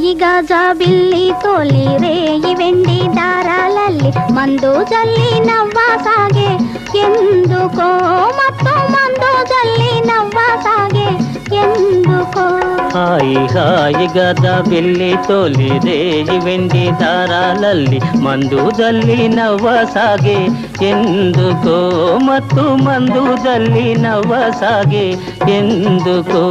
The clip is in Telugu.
హాయిగా జాబిల్లి తోలి రేయి వెండి దారాలల్లి మందు జల్లి నవ్వసాగే ఎందుకో మత్తు మందు జల్లి నవ్వసాగే ఎందుకో హాయిగా జాబిల్లి తోలి రేయి వెండి దారాలల్లి మందు జల్లి నవ్వసాగే ఎందుకో మత్తు మందు జల్లి నవ్వసాగే ఎందుకో